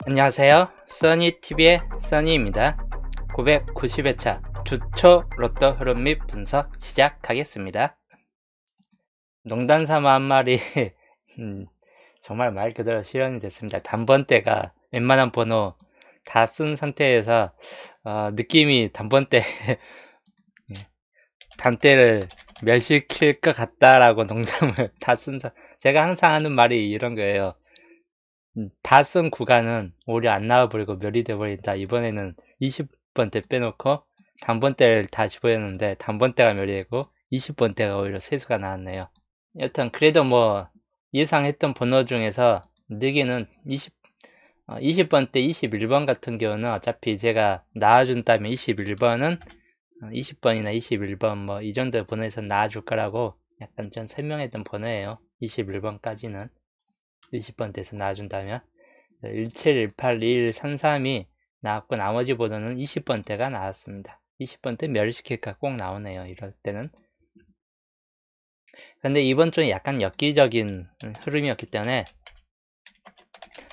안녕하세요. 써니TV의 써니입니다. 990회차 주초 로또 흐름 및 분석 시작하겠습니다. 농담 삼아 한 말이 정말 말 그대로 실현이 됐습니다. 단번대가 웬만한 번호 다 쓴 상태에서 느낌이 단번대 단대를 멸시킬 것 같다라고 농담을 다 쓴 제가 항상 하는 말이 이런 거예요. 다 쓴 구간은 오히려 안 나와버리고 멸이 돼버린다. 이번에는 20번대 빼놓고 단번대를 다 집어였는데 단번대가 멸이 되고 20번대가 오히려 세수가 나왔네요. 여튼 그래도 뭐 예상했던 번호 중에서 4개는 20번대 21번 같은 경우는 어차피 제가 나와준다면 21번은 20번이나 21번 뭐 이 정도 번호에서 나와줄 거라고 약간 좀 설명했던 번호예요. 21번까지는 20번대에서 나와준다면 17, 18, 21, 33이 나왔고 나머지 번호는 20번대가 나왔습니다. 20번대 멸시킬까 꼭 나오네요. 이럴 때는. 근데 이번 주는 약간 엽기적인 흐름이었기 때문에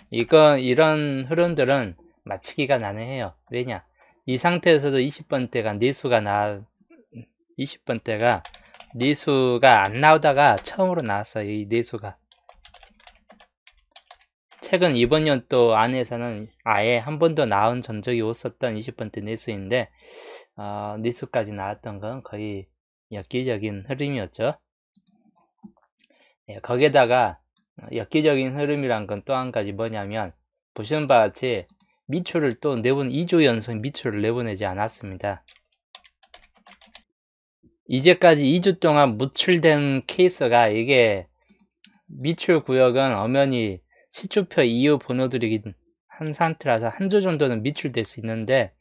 이런 흐름들은 맞히기가 난해해요. 왜냐? 이 상태에서도 20번대가 내수가 20번대가 내수가 안 나오다가 처음으로 나왔어요. 이 내수가. 최근 이번 연도 안에서는 아예 한 번도 나온 전적이 없었던 20번대 내수인데 내수까지 나왔던 건 거의 엽기적인 흐름이었죠. 예, 거기에다가 엽기적인 흐름이란 건 또 한 가지 뭐냐면 보시는 바와 같이 미출을 또 2주 연속 미출을 내보내지 않았습니다. 이제까지 2주 동안 무출된 케이스가 이게 미출 구역은 엄연히 시추표 이후 번호들이긴 한 상태라서 한 주 정도는 미출될 수 있는데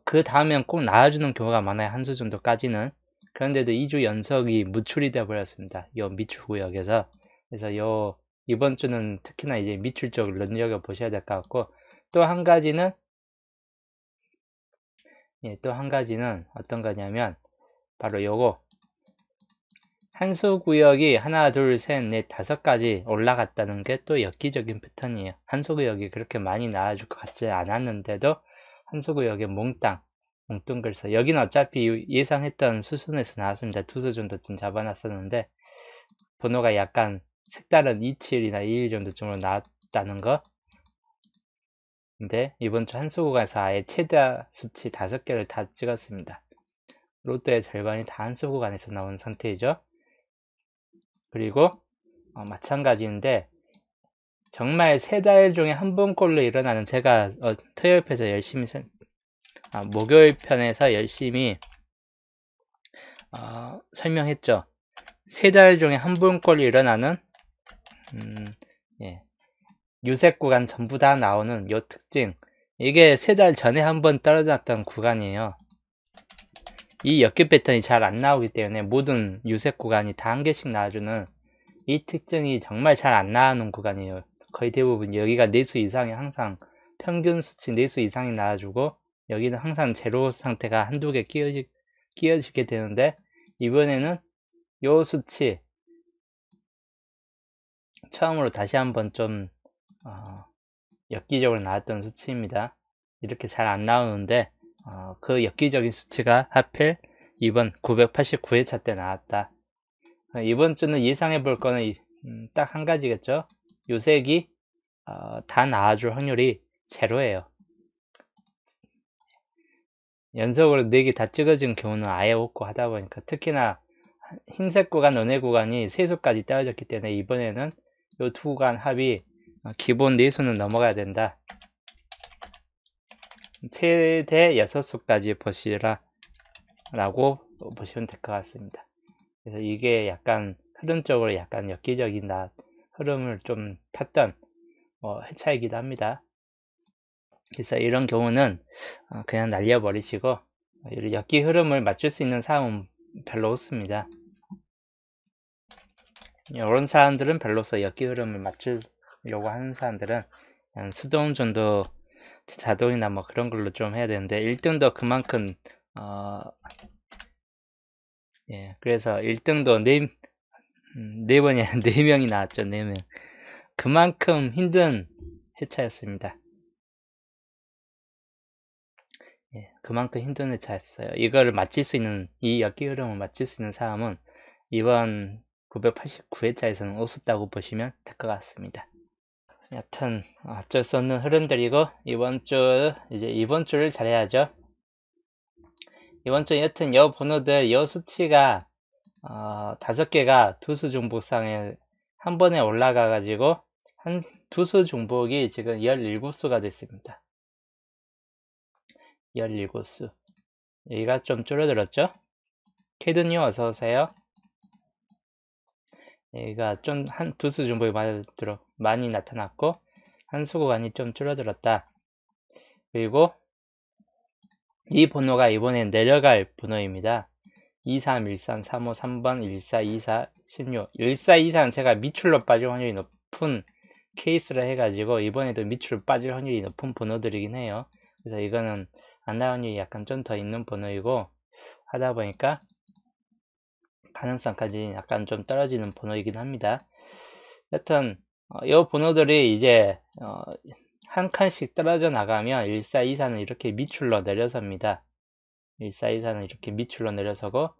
그 다음엔 꼭 나와주는 경우가 많아요. 한 주 정도까지는. 그런데도 2주 연속이 무출이 되어 버렸습니다. 요 미출 구역에서. 그래서 이번 주는 특히나 이제 미출 쪽을 눈여겨 보셔야 될 것 같고 또 한 가지는 또 한 가지는 어떤 거냐면 바로 요거 한수 구역이 하나, 둘, 셋, 넷, 5가지 올라갔다는 게 또 엽기적인 패턴이에요. 한수 구역이 그렇게 많이 나와줄 것 같지 않았는데도 한수 구역에 뭉뚱그려서 여기는 어차피 예상했던 수순에서 나왔습니다. 2수 정도쯤 잡아놨었는데 번호가 약간 색다른 27이나 21 정도쯤으로 나왔다는 거. 근데 이번 주 한수 구간에서 아예 최다 수치 5개를 다 찍었습니다. 로또의 절반이 다 한수 구간에서 나온 상태이죠. 그리고 마찬가지인데 정말 3달 중에 한 번꼴로 일어나는 제가 토요일 편에서 열심히 목요일 편에서 열심히 설명했죠. 3달 중에 한 번꼴로 일어나는 유색 구간 전부 다 나오는 요 특징, 이게 3달 전에 한 번 떨어졌던 구간이에요. 이 엽기 패턴이 잘 안 나오기 때문에 모든 유색 구간이 다 한 개씩 나와주는 이 특징이 정말 잘 안 나오는 구간이에요. 거의 대부분 여기가 내수 이상이 항상 평균 수치 내수 이상이 나와주고 여기는 항상 제로 상태가 한두 개 끼어지게 되는데 이번에는 요 수치 처음으로 다시 한번 좀 엽기적으로 나왔던 수치입니다. 이렇게 잘 안 나오는데 그 엽기적인 수치가 하필 이번 989회차 때 나왔다. 이번 주는 예상해 볼 거는 딱 한 가지겠죠. 요색이 다 나와줄 확률이 제로예요. 연속으로 4개 다 찍어진 경우는 아예 없고 하다 보니까 특히나 흰색 구간, 은혜 구간이 세수까지 떨어졌기 때문에 이번에는 이 두 구간 합이 기본 4수는 넘어가야 된다. 최대 6수까지 보시라 라고 보시면 될 것 같습니다. 그래서 이게 약간 흐름적으로 약간 엽기적인 흐름을 좀 탔던 회차이기도 합니다. 그래서 이런 경우는 그냥 날려버리시고 엽기 흐름을 맞출 수 있는 사람은 별로 없습니다. 이런 사람들은 별로서 엽기 흐름을 맞추려고 하는 사람들은 그냥 수동 정도 자동이나 뭐 그런 걸로 좀 해야 되는데 1등도 그만큼 그래서 1등도 4번이 4명이 나왔죠. 4명. 그만큼 힘든 회차였습니다. 예, 그만큼 힘든 회차였어요. 이거를 맞출 수 있는, 이 엮기 흐름을 맞출 수 있는 사람은 이번 989회차에서는 없었다고 보시면 될 것 같습니다. 여튼 어쩔 수 없는 흐름들이고, 이번 주를 잘해야죠. 이번 주 여튼 여 번호들, 여 수치가 5개가 두수 중복상에 한 번에 올라가 가지고 두수 중복이 지금 17수가 됐습니다. 17수. 여기가 좀 줄어들었죠? 캐드님 어서오세요. 여기가 좀 두수 중복이 많이 나타났고, 한수 구간이 좀 줄어들었다. 그리고 이 번호가 이번에 내려갈 번호입니다. 23, 13, 35, 3번, 14, 24, 16. 14, 24는 제가 밑줄로 빠질 확률이 높은 케이스를 해가지고 이번에도 밑줄로 빠질 확률이 높은 번호들이긴 해요. 그래서 이거는 안 나올 확률이 약간 좀 더 있는 번호이고, 하다 보니까 가능성까지 약간 좀 떨어지는 번호이긴 합니다. 여튼 이 번호들이 이제 한 칸씩 떨어져 나가면 1424는 이렇게 밑줄로 내려섭니다. 1424는 이렇게 밑줄로 내려서고,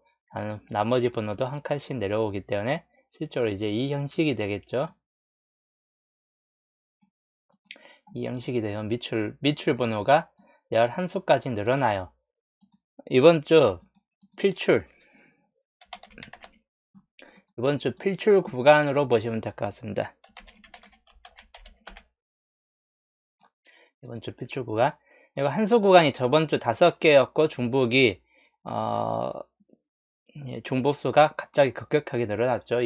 나머지 번호도 한 칸씩 내려오기 때문에 실제로 이제 이 형식이 되겠죠. 이 형식이 되면 밑줄 번호가 11수까지 늘어나요. 이번 주 필출 구간으로 보시면 될 것 같습니다. 이번 주 필출 구간. 이거 한수 구간이 저번 주 5개였고, 중복이 중복수가 갑자기 급격하게 늘어났죠.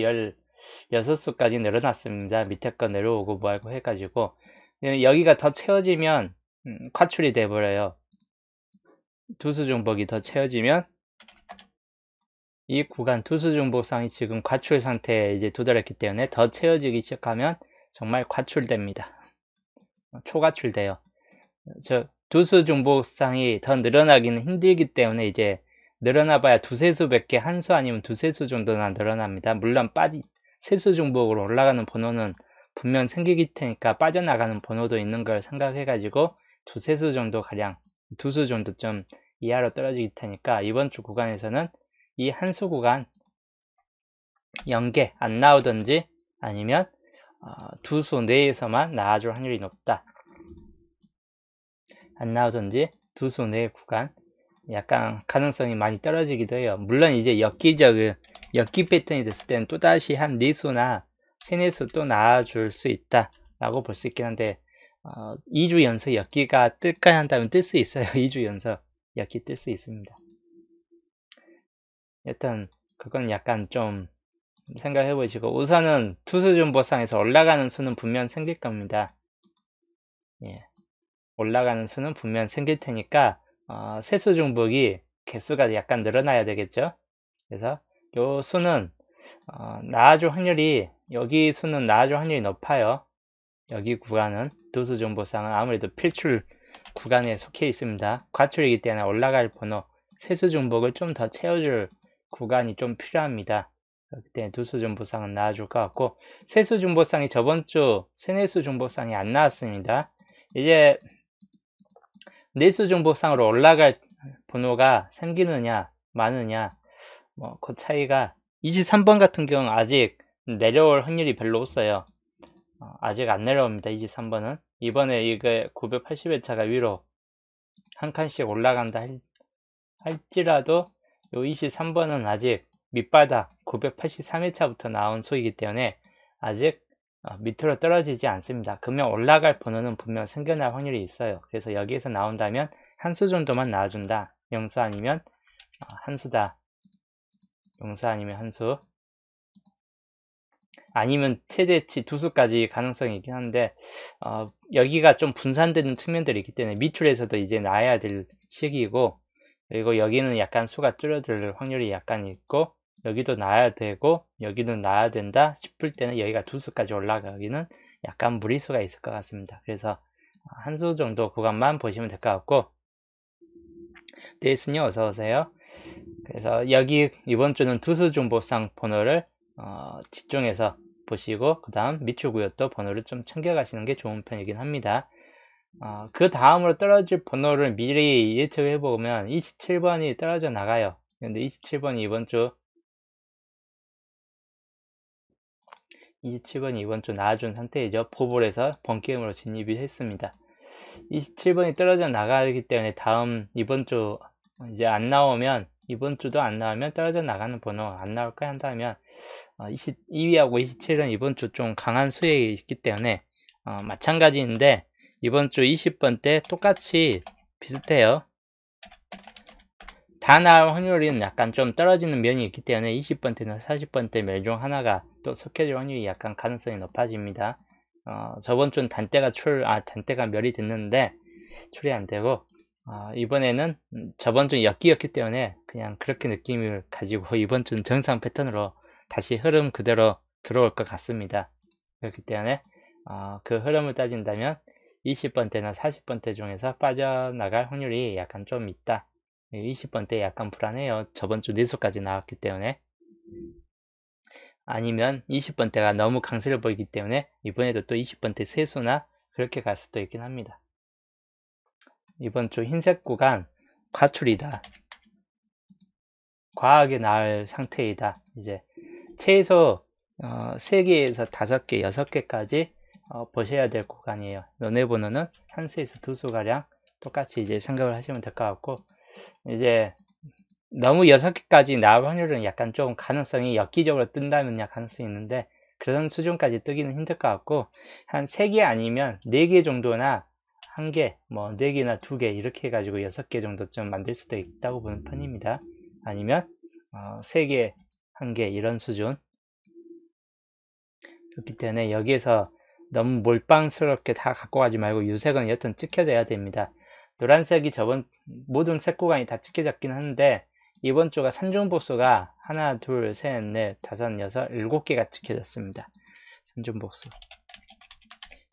16수까지 늘어났습니다. 밑에 거 내려오고 뭐하고 해가지고, 여기가 더 채워지면 과출이 돼버려요. 두수 중복이 더 채워지면 이 구간 두수 중복상이 지금 과출 상태에 이제 도달했기 때문에 더 채워지기 시작하면 정말 과출됩니다. 초과출돼요. 두수 중복상이 더 늘어나기는 힘들기 때문에 이제 늘어나봐야 두세 수밖에, 한 수 아니면 두세 수 정도나 늘어납니다. 물론 세수 중복으로 올라가는 번호는 분명 생기기 테니까 빠져나가는 번호도 있는 걸 생각해가지고 두세 수 정도 가량, 두 수 정도 좀 이하로 떨어지기 테니까 이번 주 구간에서는 이 한 수 구간 0개 안 나오든지 아니면 두 수 내에서만 나와줄 확률이 높다. 안 나오든지 두 수 내 구간 약간 가능성이 많이 떨어지기도 해요. 물론 이제 엮기 패턴이 됐을 때는 또다시 한 4수나 3, 4수 또 나와줄 수 있다 라고 볼 수 있긴 한데 2주 연속 엮기가 뜰까 한다면 뜰 수 있어요. 2주 연속 엮기 뜰 수 있습니다. 일단 그건 약간 좀 생각해 보시고, 우선은 투수 중보상에서 올라가는 수는 분명 생길 겁니다. 예. 올라가는 수는 분명 생길 테니까 세수 중복이 개수가 약간 늘어나야 되겠죠. 그래서 요 수는 나와줄 확률이, 여기 수는 나와줄 확률이 높아요. 여기 구간은 두수 중보상은 아무래도 필출 구간에 속해 있습니다. 과출이기 때문에 올라갈 번호, 세수 중복을 좀 더 채워줄 구간이 좀 필요합니다. 그렇기 때문에 두수 중보상은 나와줄 것 같고, 세수 중보상이 저번 주 세네수 중보상이 안 나왔습니다. 이제 내수 중복상으로 올라갈 번호가 생기느냐 많으냐, 그 차이가 23번 같은 경우는 아직 내려올 확률이 별로 없어요. 아직 안 내려옵니다. 23번은 이번에 이거 980회차가 위로 한 칸씩 올라간다 할지라도 요 23번은 아직 밑바닥 983회차부터 나온 수이기 때문에 아직 밑으로 떨어지지 않습니다. 그러면 올라갈 번호는 분명 생겨날 확률이 있어요. 그래서 여기에서 나온다면 한 수 정도만 나와준다. 영수 아니면 한수다. 영수 아니면 한수. 아니면 최대치 두수까지 가능성이 있긴 한데 여기가 좀 분산되는 측면들이 있기 때문에 밑줄에서도 이제 나와야 될 시기이고, 그리고 여기는 약간 수가 줄어들 확률이 약간 있고, 여기도 나와야 되고 여기도 나와야 된다 싶을 때는 여기가 두수까지 올라가기는 약간 무리수가 있을 것 같습니다. 그래서 한 수 정도 구간만 보시면 될 것 같고, 데이스님 어서오세요. 그래서 여기 이번 주는 두수 중복상 번호를 집중해서 보시고 그 다음 미추구였도 번호를 좀 챙겨가시는 게 좋은 편이긴 합니다. 그 다음으로 떨어질 번호를 미리 예측해 보면 27번이 떨어져 나가요. 근데 27번이 이번 주 나와준 상태이죠. 포볼에서 번게임으로 진입이 했습니다. 27번이 떨어져 나가기 때문에 이번 주 이제 안 나오면, 이번 주도 안 나오면 떨어져 나가는 번호 안 나올까 한다면 22위하고 27은 이번 주 좀 강한 수익이 있기 때문에 마찬가지인데 이번 주 20번 때 똑같이 비슷해요. 다 나올 확률은 약간 좀 떨어지는 면이 있기 때문에 20번 때나 40번 때 멸종 하나가 또 섞여질 확률이 약간 가능성이 높아집니다. 저번 주는 단대가 멸이 됐는데 출이 안 되고, 이번에는 저번 주는 엮기였기 때문에 그냥 그렇게 느낌을 가지고 이번 주는 정상 패턴으로 다시 흐름 그대로 들어올 것 같습니다. 그렇기 때문에 그 흐름을 따진다면 20번 때나 40번 때 중에서 빠져나갈 확률이 약간 좀 있다. 20번 때 약간 불안해요. 저번 주 4수까지 나왔기 때문에. 아니면 20번 때가 너무 강세를 보이기 때문에 이번에도 또 20번 때 3수나 그렇게 갈 수도 있긴 합니다. 이번 주 흰색 구간 과출이다. 과하게 나을 상태이다. 이제 최소 3개에서 5개, 6개까지 보셔야 될 구간이에요. 너네 번호는 한 수에서 2수가량 똑같이 이제 생각을 하시면 될 것 같고, 이제 너무 6개까지 나올 확률은 약간 좀 가능성이 엽기적으로 뜬다면 가능성이 있는데 그런 수준까지 뜨기는 힘들 것 같고, 한 3개 아니면 4개 정도나 1개, 뭐 4개나 2개 이렇게 해가지고 6개 정도쯤 만들 수도 있다고 보는 편입니다. 아니면 3개, 1개 이런 수준. 그렇기 때문에 여기에서 너무 몰빵스럽게 다 갖고 가지 말고 유색은 여튼 찍혀져야 됩니다. 노란색이 모든 색 구간이 다 찍혀졌긴 하는데 이번 주가 산중보수가 하나, 둘, 셋, 넷, 다섯, 여섯, 7개가 찍혀졌습니다. 산중보수.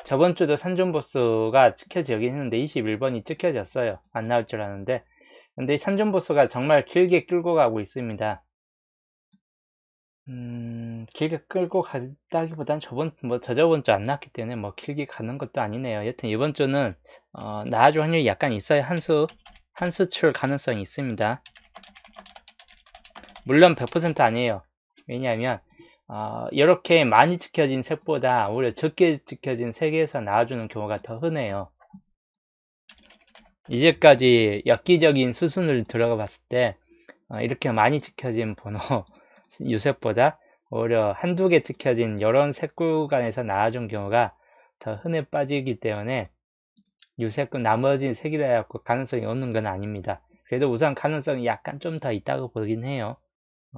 저번 주도 산중보수가 찍혀지긴 했는데 21번이 찍혀졌어요. 안 나올 줄 아는데. 근데 산중보수가 정말 길게 끌고 가고 있습니다. 길게 끌고 갔다기보단 저저번 주 안 나왔기 때문에 뭐 길게 가는 것도 아니네요. 여튼 이번 주는 나아줄 확률이 약간 있어요. 한 수출 가능성이 있습니다. 물론 100% 아니에요. 왜냐하면 이렇게 많이 찍혀진 색보다 오히려 적게 찍혀진 색에서 나와주는 경우가 더 흔해요. 이제까지 엽기적인 수순을 들어가 봤을 때 이렇게 많이 찍혀진 번호 유색보다 오히려 한두 개 찍혀진 이런 색 구간에서 나와준 경우가 더 흔해 빠지기 때문에 유색은 나머지 색이라 해갖고 가능성이 없는 건 아닙니다. 그래도 우선 가능성이 약간 좀 더 있다고 보긴 해요.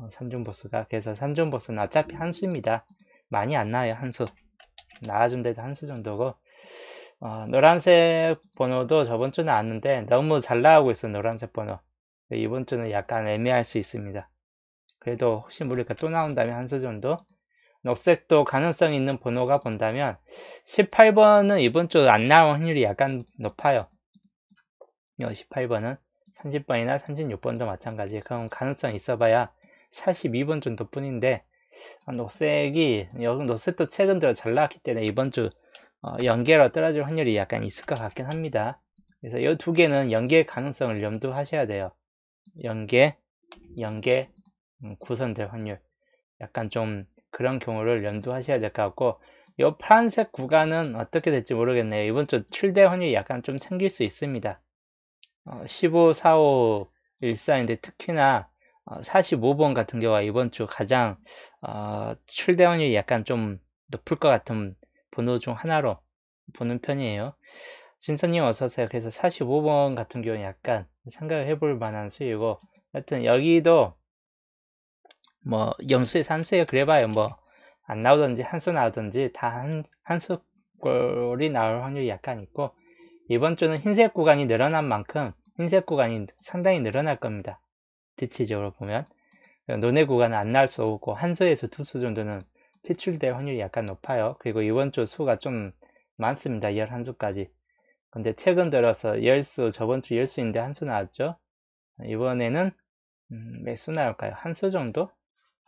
산중보수가. 그래서 산중보수는 어차피 한 수입니다. 많이 안 나와요. 한 수. 나와준 데도 한 수 정도고, 노란색 번호도 저번 주 나왔는데 너무 잘 나오고 있어. 노란색 번호. 이번 주는 약간 애매할 수 있습니다. 그래도 혹시 모르니까 또 나온다면 한 수 정도. 녹색도 가능성 있는 번호가 본다면 18번은 이번 주 안 나올 확률이 약간 높아요. 18번은 30번이나 36번도 마찬가지. 그럼 가능성 있어봐야 42번 정도 뿐인데, 녹색도 최근 들어 잘 나왔기 때문에 이번 주 연계로 떨어질 확률이 약간 있을 것 같긴 합니다. 그래서 이 두 개는 연계 가능성을 염두하셔야 돼요. 연계 구선될 확률. 약간 좀 그런 경우를 염두하셔야 될 것 같고, 이 파란색 구간은 어떻게 될지 모르겠네요. 이번 주 출대 확률이 약간 좀 생길 수 있습니다. 15, 45, 14인데 특히나 45번 같은 경우가 이번 주 가장 출대 확률이 약간 좀 높을 것 같은 번호 중 하나로 보는 편이에요. 진선님 어서오세요. 그래서 45번 같은 경우는 약간 생각을 해볼 만한 수이고, 하여튼 여기도 뭐 0수에서 한 수에 그래봐요. 뭐 안 나오든지 한 수 나오든지 다 한 수 꼴이 나올 확률이 약간 있고, 이번 주는 흰색 구간이 늘어난 만큼 흰색 구간이 상당히 늘어날 겁니다. 대체적으로 보면 논의 구간은 안 나올 수 없고 한 수에서 두 수 정도는 퇴출될 확률이 약간 높아요. 그리고 이번 주 수가 좀 많습니다. 11수까지. 근데 최근 들어서 10수, 저번 주 10수인데 한 수 나왔죠. 이번에는 몇 수 나올까요? 한 수 정도?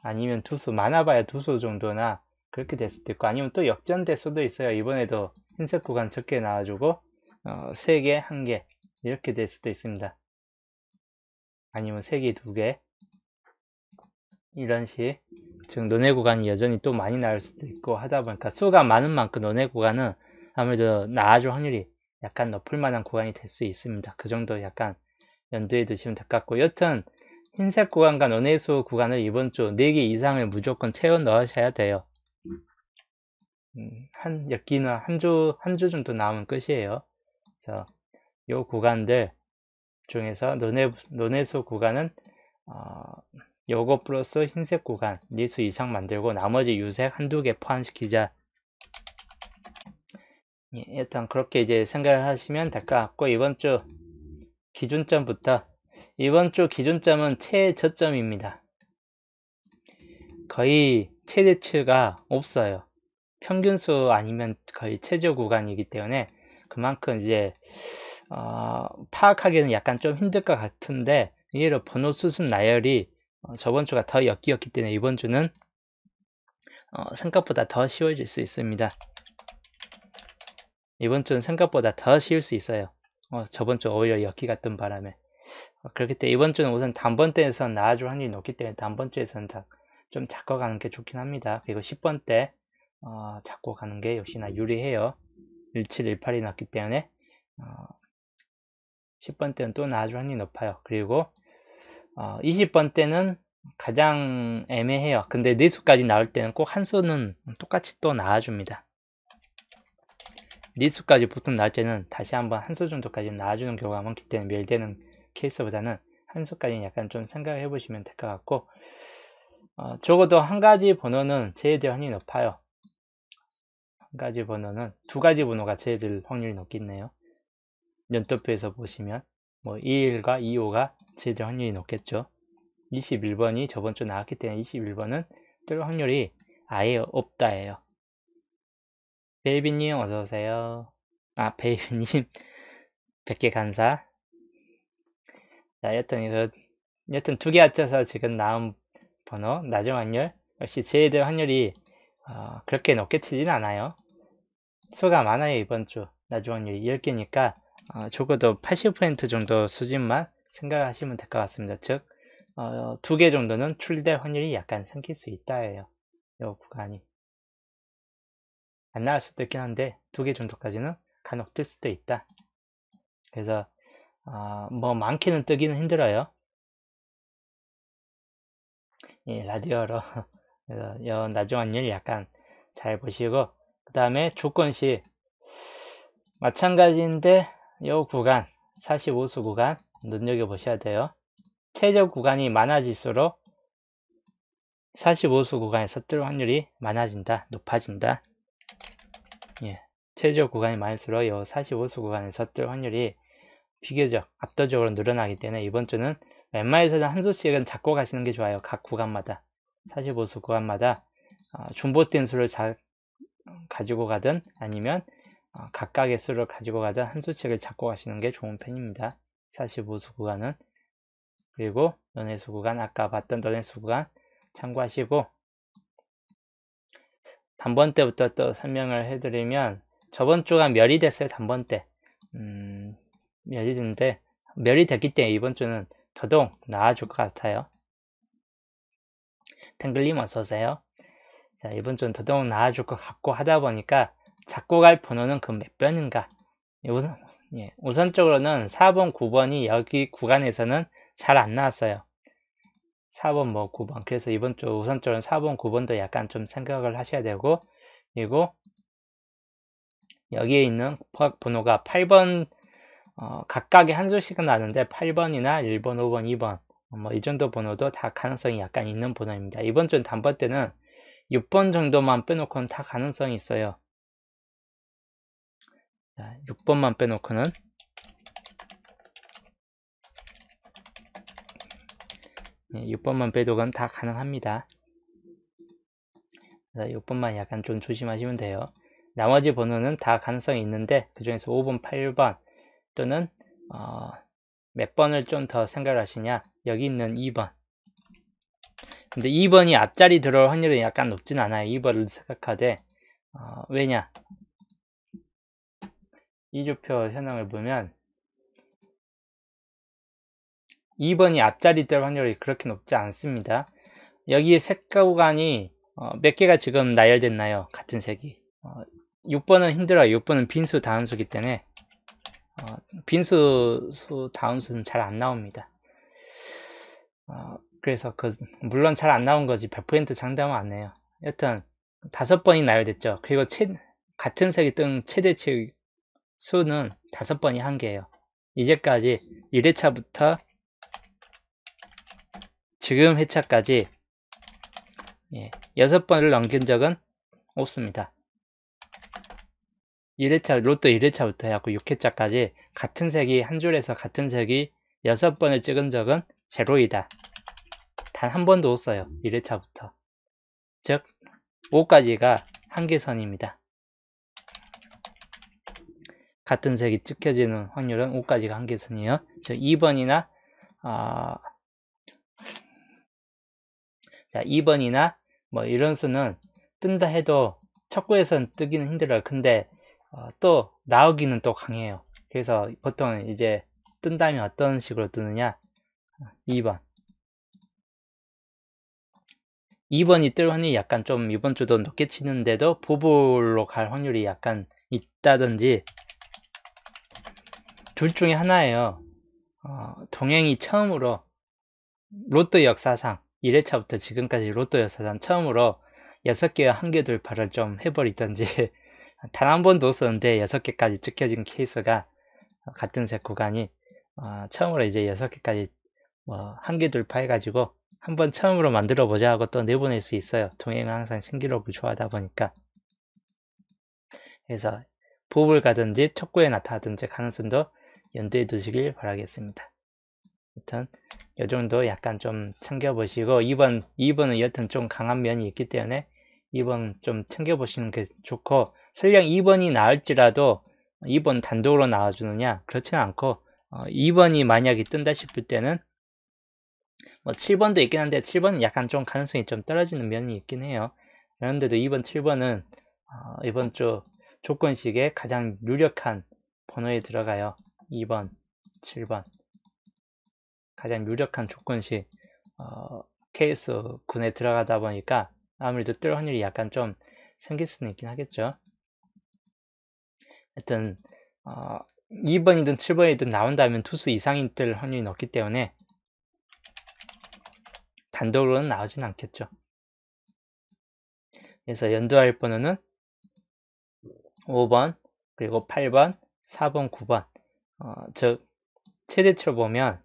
아니면 두 수, 많아봐야 두 수 정도나 그렇게 될 수도 있고, 아니면 또 역전될 수도 있어요. 이번에도 흰색 구간 적게 나와주고 3개, 1개 이렇게 될 수도 있습니다. 아니면 3개, 2개 이런 식. 즉 논의 구간이 여전히 또 많이 나올 수도 있고 하다 보니까 수가 많은 만큼 논의 구간은 아무래도 나아질 확률이 약간 높을 만한 구간이 될 수 있습니다. 그 정도 약간 염두에 두시면 될 것 같고, 여튼 흰색 구간과 논의수 구간을 이번 주 4개 이상을 무조건 채워 넣으셔야 돼요. 엮기는 한 주 정도 남으면 끝이에요. 그래서 요 구간들 중에서 논의수 구간은 요거 플러스 흰색 구간 리수 이상 만들고 나머지 유색 한두 개 포함시키자. 예, 일단 그렇게 이제 생각하시면 될 것 같고, 이번 주 기준점부터, 이번 주 기준점은 최저점입니다. 거의 최대치가 없어요. 평균수 아니면 거의 최저 구간이기 때문에 그만큼 이제 파악하기는 약간 좀 힘들 것 같은데, 이로 번호 수순 나열이 저번 주가 더 엮이었기 때문에 이번 주는 생각보다 더 쉬워질 수 있습니다. 이번 주는 생각보다 더 쉬울 수 있어요. 저번 주 오히려 엮기 같던 바람에. 그렇기 때문에 이번 주는 우선 단번대에선 나아줄 확률이 높기 때문에 단번째에서는 좀 잡고 가는 게 좋긴 합니다. 그리고 10번대 잡고 가는 게 역시나 유리해요. 17, 18이 났기 때문에 10번대는 또 나아줄 확률이 높아요. 그리고 20번대는 가장 애매해요. 근데 4수까지 나올 때는 꼭 한 수는 똑같이 또 나와줍니다. 4수까지 보통 나올 때는 다시 한번 한 수 정도까지 나와주는 경우가 많기 때문에 멸되는 케이스보다는 한 수까지는 약간 좀 생각을 해보시면 될 것 같고, 적어도 한 가지 번호는 제외될 확률이 높아요. 한 가지 번호는, 2가지 번호가 제외될 확률이 높겠네요. 연도표에서 보시면 뭐 21과 25가 제외될 확률이 높겠죠. 21번이 저번 주 나왔기 때문에 21번은 뜰 확률이 아예 없다예요. 베이비님 어서오세요. 베이비님 100개 감사. 자, 여튼 2개 합쳐서 지금 나온 번호 나중 확률 역시 제외될 확률이 그렇게 높게 치진 않아요. 수가 많아요. 이번 주 나중 확률이 10개니까 적어도 80% 정도 수준만 생각하시면 될 것 같습니다. 즉 2개 정도는 출리될 확률이 약간 생길 수 있다예요. 이 구간이 안 나올 수도 있긴 한데 2개 정도까지는 간혹 뜰 수도 있다. 그래서 뭐 많게는 뜨기는 힘들어요. 예, 라디오로. 그래서 나중 확률 약간 잘 보시고, 그 다음에 조건식 마찬가지인데 이 구간 45수 구간 눈여겨보셔야 돼요. 최저 구간이 많아질수록 45수 구간에서 뜰 확률이 많아진다, 높아진다. 예, 최저 구간이 많을수록 이 45수 구간에서 뜰 확률이 비교적 압도적으로 늘어나기 때문에 이번 주는 웬만해서는 한 수씩은 잡고 가시는 게 좋아요. 각 구간마다 45수 구간마다 중보된 수를 가지고 가든 아니면 각각의 수를 가지고 가든 한 수씩을 잡고 가시는 게 좋은 편입니다. 45수 구간은. 그리고 너네수 구간, 아까 봤던 너네수 구간 참고하시고, 단번대부터 또 설명을 해드리면 저번 주가 멸이 됐어요. 단번대 멸이 됐는데 멸이 됐기 때문에 이번 주는 더더욱 나아질 것 같아요. 탱글님 어서오세요. 자, 이번 주는 더더욱 나아질 것 같고 하다 보니까 잡고 갈 번호는 그 몇 번인가. 우선적으로는 4번, 9번이 여기 구간에서는 잘 안 나왔어요. 4번, 9번. 그래서 이번 주 우선적으로는 4번, 9번도 약간 좀 생각을 하셔야 되고, 그리고 여기에 있는 번호가 8번, 각각의 한 수씩은 나는데 8번이나 1번, 5번, 2번, 뭐 이 정도 번호도 다 가능성이 약간 있는 번호입니다. 이번 주는 단번때는 6번 정도만 빼놓고는 다 가능성이 있어요. 자, 6번만 빼놓고는 6번만 빼도건 다 가능합니다. 그래서 6번만 약간 좀 조심하시면 돼요. 나머지 번호는 다 가능성이 있는데 그 중에서 5번, 8번 또는 몇 번을 좀 더 생각을 하시냐, 여기 있는 2번 근데 2번이 앞자리 들어올 확률이 약간 높진 않아요. 2번을 생각하되 왜냐? 이조표 현황을 보면 2번이 앞자리 뜰 확률이 그렇게 높지 않습니다. 여기 색깔 구간이 몇 개가 지금 나열됐나요? 같은 색이 6번은 힘들어요. 6번은 빈수 다함수기 때문에 빈수 다함수는 잘 안 나옵니다. 그래서 물론 잘 안 나온 거지 100% 장담은 안 해요. 여튼 5번이 나열됐죠. 그리고 같은 색이 뜬 최대치 수는 5번이 한계예요. 이제까지 1회차부터 지금 회차까지 6번을 넘긴 적은 없습니다. 1회차, 로또 1회차부터 해갖고 6회차까지 같은 색이 한 줄에서 같은 색이 6번을 찍은 적은 제로이다. 단 한 번도 없어요. 1회차부터. 즉 5까지가 한계선입니다. 같은 색이 찍혀지는 확률은 5까지가 한계선이에요. 즉 2번이나 자 2번이나 뭐 이런 수는 뜬다 해도 척구에서는 뜨기는 힘들어요. 근데 또 나오기는 또 강해요. 그래서 보통 이제 뜬다면 어떤 식으로 뜨느냐 2번이 뜰 확률이 약간 좀 이번 주도 높게 치는데도 보불로 갈 확률이 약간 있다든지 둘 중에 하나예요. 동행이 처음으로 로또 역사상 1회차부터 지금까지 로또 역사상 처음으로 6개와 한개 돌파를 좀 해버리던지 단 한 번도 없었는데 6개까지 찍혀진 케이스가 같은 색 구간이 처음으로 이제 6개까지 한개 돌파해가지고 한번 처음으로 만들어 보자 하고 또 내보낼 수 있어요. 동행은 항상 신기록을 좋아하다 보니까. 그래서 보복을 가든지 척구에 나타나든지 가능성도 염두에 두시길 바라겠습니다. 여튼 이 정도 약간 좀 챙겨보시고 2번은 여튼 좀 강한 면이 있기 때문에 2번 좀 챙겨보시는 게 좋고, 설령 2번이 나올지라도 2번 단독으로 나와주느냐 그렇지는 않고 2번이 만약에 뜬다 싶을 때는 뭐 7번도 있긴 한데 7번은 약간 좀 가능성이 좀 떨어지는 면이 있긴 해요. 그런데도 2번, 7번은 이번 주 조건식에 가장 유력한 번호에 들어가요. 2번, 7번 가장 유력한 조건식 케이스 군에 들어가다 보니까 아무래도 뜰 확률이 약간 좀 생길 수는 있긴 하겠죠. 하여튼 2번이든 7번이든 나온다면 투수 이상이 뜰 확률이 높기 때문에 단독으로는 나오진 않겠죠. 그래서 연두할 번호는 5번, 그리고 8번, 4번, 9번. 즉 최대치로 보면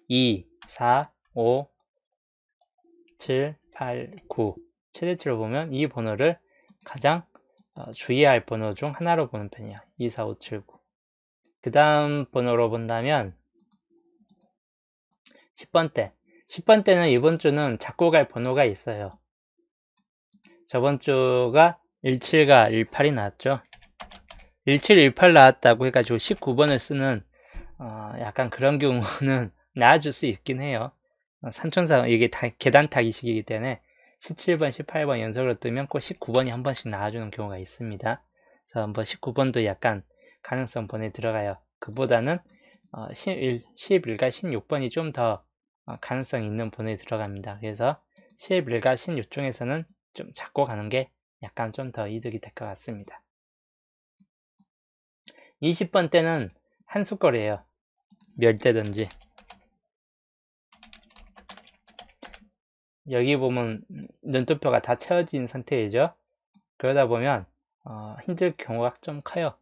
2, 4, 5, 7, 8, 9 최대치로 보면 이 번호를 가장 주의해야 할 번호 중 하나로 보는 편이에요. 2, 4, 5, 7, 9. 그 다음 번호로 본다면 10번대. 10번대는 이번 주는 잡고 갈 번호가 있어요. 저번 주가 17과 18이 나왔죠. 17, 18 나왔다고 해가지고 19번을 쓰는 약간 그런 경우는 나아질 수 있긴 해요. 산천사 이게 다 계단 타기식이기 때문에 17번, 18번 연속으로 뜨면 꼭 19번이 한 번씩 나와주는 경우가 있습니다. 그래서 한번 19번도 약간 가능성 번에 들어가요. 그보다는 11과 16번이 좀 더 가능성 있는 번에 들어갑니다. 그래서 11과 16 중에서는 좀 잡고 가는 게 약간 좀 더 이득이 될 것 같습니다. 20번 때는 한수거리예요. 몇 대든지. 여기 보면 눈도표가 다 채워진 상태이죠. 그러다 보면 힘들 경우가 좀 커요.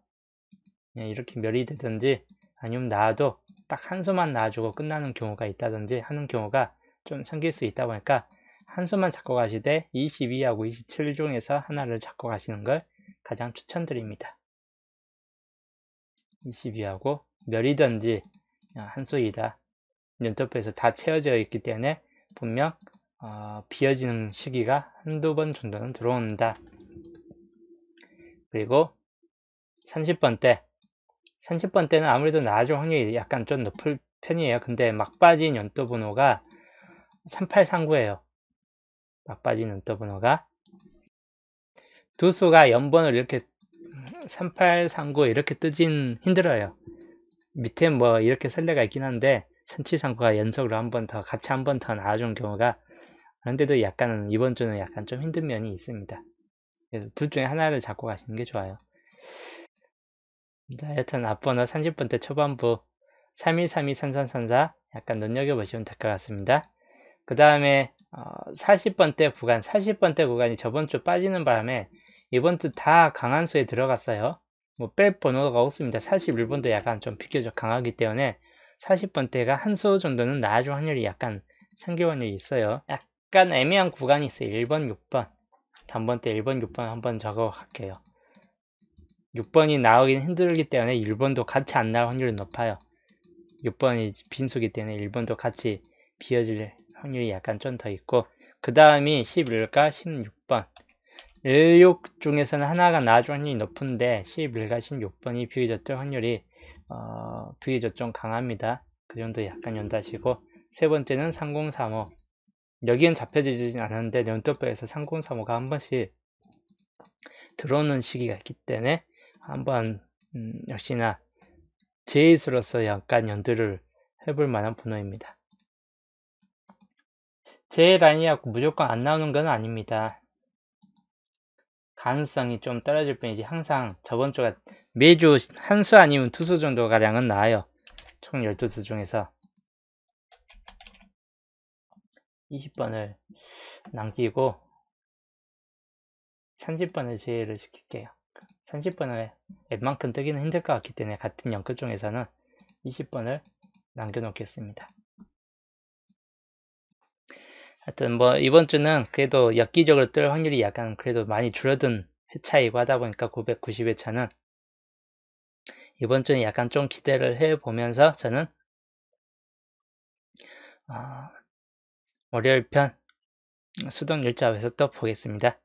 이렇게 멸이 되든지 아니면 나와도 딱 한 수만 나와주고 끝나는 경우가 있다든지 하는 경우가 좀 생길 수 있다 보니까 한 수만 잡고 가시되 22하고 27 중에서 하나를 잡고 가시는 걸 가장 추천드립니다. 22하고 멸이든지 한 수이다. 눈도표에서 다 채워져 있기 때문에 분명 비어지는 시기가 한두 번 정도는 들어온다. 그리고 30번 때 30번 때는 아무래도 나아질 확률이 약간 좀 높을 편이에요. 근데 막 빠진 연도 번호가 3839예요. 막바지 눈떠 번호가. 두수가 연번을 이렇게 3839 이렇게 뜨진 힘들어요. 밑에 뭐 이렇게 선례가 있긴 한데 3739가 연속으로 한 번 더 같이 한 번 더 나와준 경우가, 그런데도 약간 이번 주는 약간 좀 힘든 면이 있습니다. 그래서 둘 중에 하나를 잡고 가시는 게 좋아요. 자, 여튼 앞번호 30번대 초반부 31323334 약간 눈여겨보시면 될 것 같습니다. 그 다음에 40번대 구간, 40번대 구간이 저번 주 빠지는 바람에 이번 주 다 강한 수에 들어갔어요. 뭐 뺄 번호가 없습니다. 41번도 약간 좀 비교적 강하기 때문에 40번대가 한 수 정도는 나아질 확률이 약간 생길 확률이 있어요. 약간 애매한 구간이 있어요. 1번, 6번. 단번대 1번, 6번 한번 적어 갈게요. 6번이 나오긴 힘들기 때문에 1번도 같이 안 나올 확률이 높아요. 6번이 빈수기 때문에 1번도 같이 비어질 확률이 약간 좀 더 있고, 그 다음이 11과 16번. 16 중에서는 하나가 나아질 확률이 높은데 11과 16번이 비교적 뜰 확률이 비교적 좀 강합니다. 그 정도 약간 연다시고, 세 번째는 3035. 여기엔 잡혀지진 않았는데 연도표에서 3035가 한 번씩 들어오는 시기가 있기 때문에 한번 역시나 제이스로서 약간 연두를 해볼 만한 번호입니다. 제 라인이라고 무조건 안 나오는 건 아닙니다. 가능성이 좀 떨어질 뿐이지 항상 저번 주가 매주 한 수 아니면 두 수 정도 가량은 나와요. 총 12수 중에서 20번을 남기고 30번을 제외를 시킬게요. 30번을 웬만큼 뜨기는 힘들 것 같기 때문에 같은 연끝 중에서는 20번을 남겨놓겠습니다. 하여튼 뭐 이번 주는 그래도 엽기적으로 뜰 확률이 약간 그래도 많이 줄어든 회차이고 하다 보니까 990회차는 이번 주는 약간 좀 기대를 해보면서 저는 월요일 편 수동 일자에서 또 보겠습니다.